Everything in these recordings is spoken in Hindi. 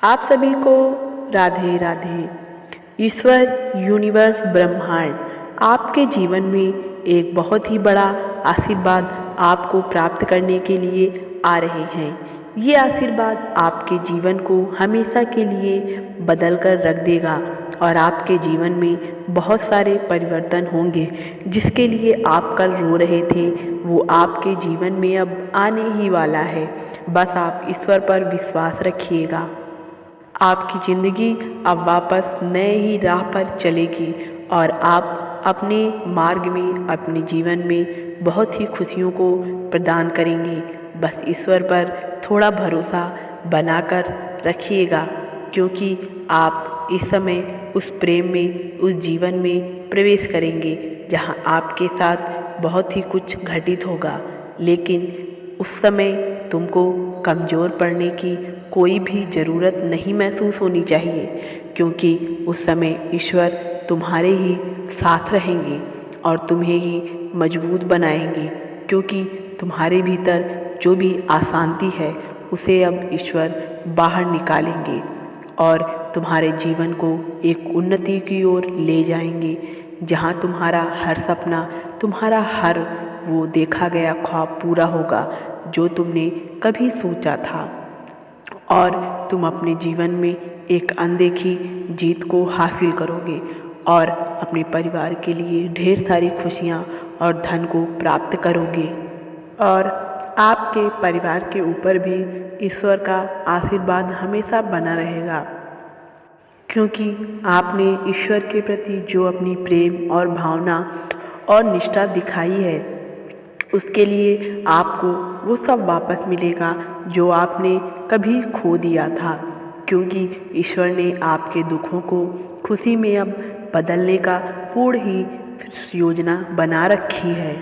आप सभी को राधे राधे। ईश्वर, यूनिवर्स, ब्रह्मांड आपके जीवन में एक बहुत ही बड़ा आशीर्वाद आपको प्राप्त करने के लिए आ रहे हैं। ये आशीर्वाद आपके जीवन को हमेशा के लिए बदल कर रख देगा और आपके जीवन में बहुत सारे परिवर्तन होंगे। जिसके लिए आप कल रो रहे थे वो आपके जीवन में अब आने ही वाला है। बस आप ईश्वर पर विश्वास रखिएगा। आपकी ज़िंदगी अब वापस नए ही राह पर चलेगी और आप अपने मार्ग में, अपने जीवन में बहुत ही खुशियों को प्रदान करेंगे। बस ईश्वर पर थोड़ा भरोसा बनाकर रखिएगा, क्योंकि आप इस समय उस प्रेम में, उस जीवन में प्रवेश करेंगे जहां आपके साथ बहुत ही कुछ घटित होगा। लेकिन उस समय तुमको कमज़ोर पड़ने की कोई भी ज़रूरत नहीं महसूस होनी चाहिए, क्योंकि उस समय ईश्वर तुम्हारे ही साथ रहेंगे और तुम्हें ही मजबूत बनाएंगे। क्योंकि तुम्हारे भीतर जो भी अशांति है उसे अब ईश्वर बाहर निकालेंगे और तुम्हारे जीवन को एक उन्नति की ओर ले जाएंगे, जहां तुम्हारा हर सपना, तुम्हारा हर वो देखा गया ख्वाब पूरा होगा जो तुमने कभी सोचा था। और तुम अपने जीवन में एक अनदेखी जीत को हासिल करोगे और अपने परिवार के लिए ढेर सारी खुशियाँ और धन को प्राप्त करोगे। और आपके परिवार के ऊपर भी ईश्वर का आशीर्वाद हमेशा बना रहेगा, क्योंकि आपने ईश्वर के प्रति जो अपनी प्रेम और भावना और निष्ठा दिखाई है, उसके लिए आपको वो सब वापस मिलेगा जो आपने कभी खो दिया था। क्योंकि ईश्वर ने आपके दुखों को खुशी में अब बदलने का पूर्ण ही योजना बना रखी है।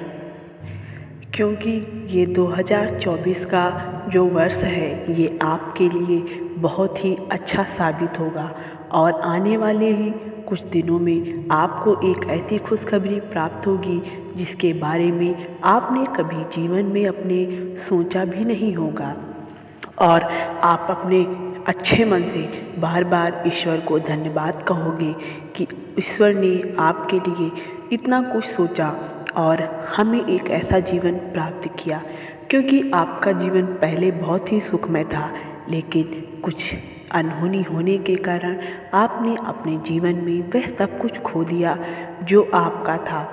क्योंकि ये 2024 का जो वर्ष है ये आपके लिए बहुत ही अच्छा साबित होगा और आने वाले ही कुछ दिनों में आपको एक ऐसी खुशखबरी प्राप्त होगी जिसके बारे में आपने कभी जीवन में अपने सोचा भी नहीं होगा। और आप अपने अच्छे मन से बार बार ईश्वर को धन्यवाद कहोगे कि ईश्वर ने आपके लिए इतना कुछ सोचा और हमें एक ऐसा जीवन प्राप्त किया। क्योंकि आपका जीवन पहले बहुत ही सुखमय था, लेकिन कुछ अनहोनी होने के कारण आपने अपने जीवन में वह सब कुछ खो दिया जो आपका था।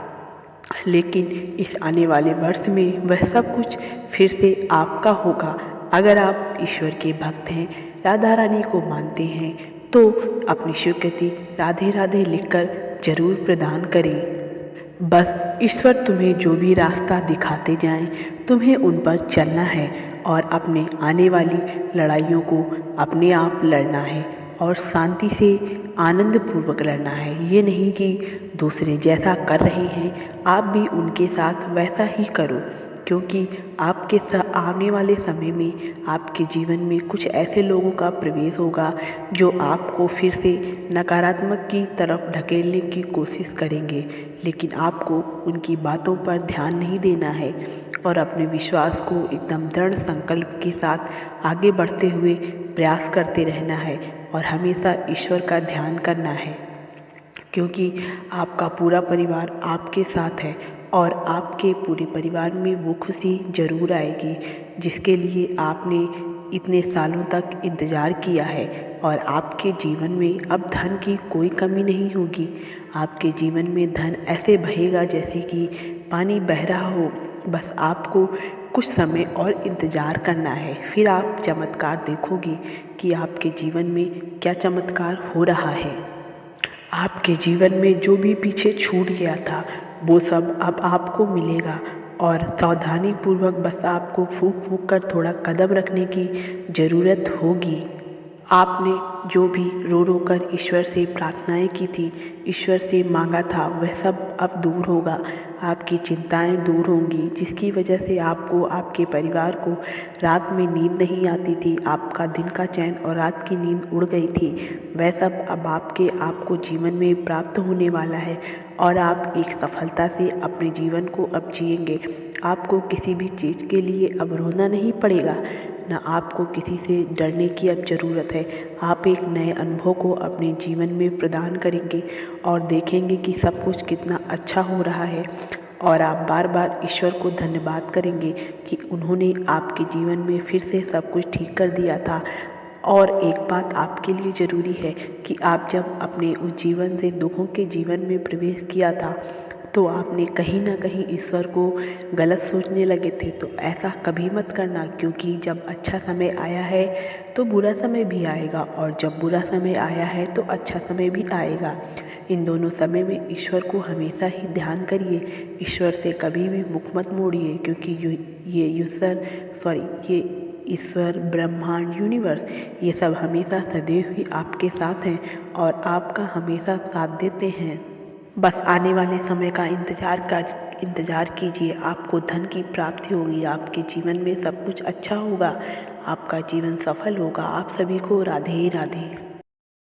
लेकिन इस आने वाले वर्ष में वह सब कुछ फिर से आपका होगा। अगर आप ईश्वर के भक्त हैं, राधा रानी को मानते हैं, तो अपनी स्वीकृति राधे राधे लिखकर जरूर प्रदान करें। बस ईश्वर तुम्हें जो भी रास्ता दिखाते जाएं, तुम्हें उन पर चलना है और अपने आने वाली लड़ाइयों को अपने आप लड़ना है और शांति से आनंद पूर्वक लड़ना है। ये नहीं कि दूसरे जैसा कर रहे हैं आप भी उनके साथ वैसा ही करो, क्योंकि आपके आने वाले समय में आपके जीवन में कुछ ऐसे लोगों का प्रवेश होगा जो आपको फिर से नकारात्मक की तरफ ढकेलने की कोशिश करेंगे। लेकिन आपको उनकी बातों पर ध्यान नहीं देना है और अपने विश्वास को एकदम दृढ़ संकल्प के साथ आगे बढ़ते हुए प्रयास करते रहना है और हमेशा ईश्वर का ध्यान करना है। क्योंकि आपका पूरा परिवार आपके साथ है और आपके पूरे परिवार में वो खुशी ज़रूर आएगी जिसके लिए आपने इतने सालों तक इंतज़ार किया है। और आपके जीवन में अब धन की कोई कमी नहीं होगी। आपके जीवन में धन ऐसे बहेगा जैसे कि पानी बह रहा हो। बस आपको कुछ समय और इंतज़ार करना है, फिर आप चमत्कार देखोगे कि आपके जीवन में क्या चमत्कार हो रहा है। आपके जीवन में जो भी पीछे छूट गया था वो सब अब आपको मिलेगा और सावधानी पूर्वक बस आपको फूंक फूंक कर थोड़ा कदम रखने की ज़रूरत होगी। आपने जो भी रो रो कर ईश्वर से प्रार्थनाएं की थी, ईश्वर से मांगा था, वह सब अब दूर होगा। आपकी चिंताएं दूर होंगी, जिसकी वजह से आपको, आपके परिवार को रात में नींद नहीं आती थी। आपका दिन का चैन और रात की नींद उड़ गई थी। वह सब अब आपको जीवन में प्राप्त होने वाला है और आप एक सफलता से अपने जीवन को अब जिएंगे। आपको किसी भी चीज़ के लिए अब रोना नहीं पड़ेगा, न आपको किसी से डरने की अब ज़रूरत है। आप एक नए अनुभव को अपने जीवन में प्रदान करेंगे और देखेंगे कि सब कुछ कितना अच्छा हो रहा है और आप बार बार ईश्वर को धन्यवाद करेंगे कि उन्होंने आपके जीवन में फिर से सब कुछ ठीक कर दिया था। और एक बात आपके लिए ज़रूरी है कि आप जब अपने उस जीवन से दुखों के जीवन में प्रवेश किया था तो आपने कहीं ना कहीं ईश्वर को गलत सोचने लगे थे। तो ऐसा कभी मत करना, क्योंकि जब अच्छा समय आया है तो बुरा समय भी आएगा और जब बुरा समय आया है तो अच्छा समय भी आएगा। इन दोनों समय में ईश्वर को हमेशा ही ध्यान करिए। ईश्वर से कभी भी मुख मत मोड़िए, क्योंकि ये ईश्वर, ब्रह्मांड, यूनिवर्स, ये सब हमेशा सदैव ही आपके साथ हैं और आपका हमेशा साथ देते हैं। बस आने वाले समय का इंतज़ार कीजिए। आपको धन की प्राप्ति होगी, आपके जीवन में सब कुछ अच्छा होगा, आपका जीवन सफल होगा। आप सभी को राधे राधे।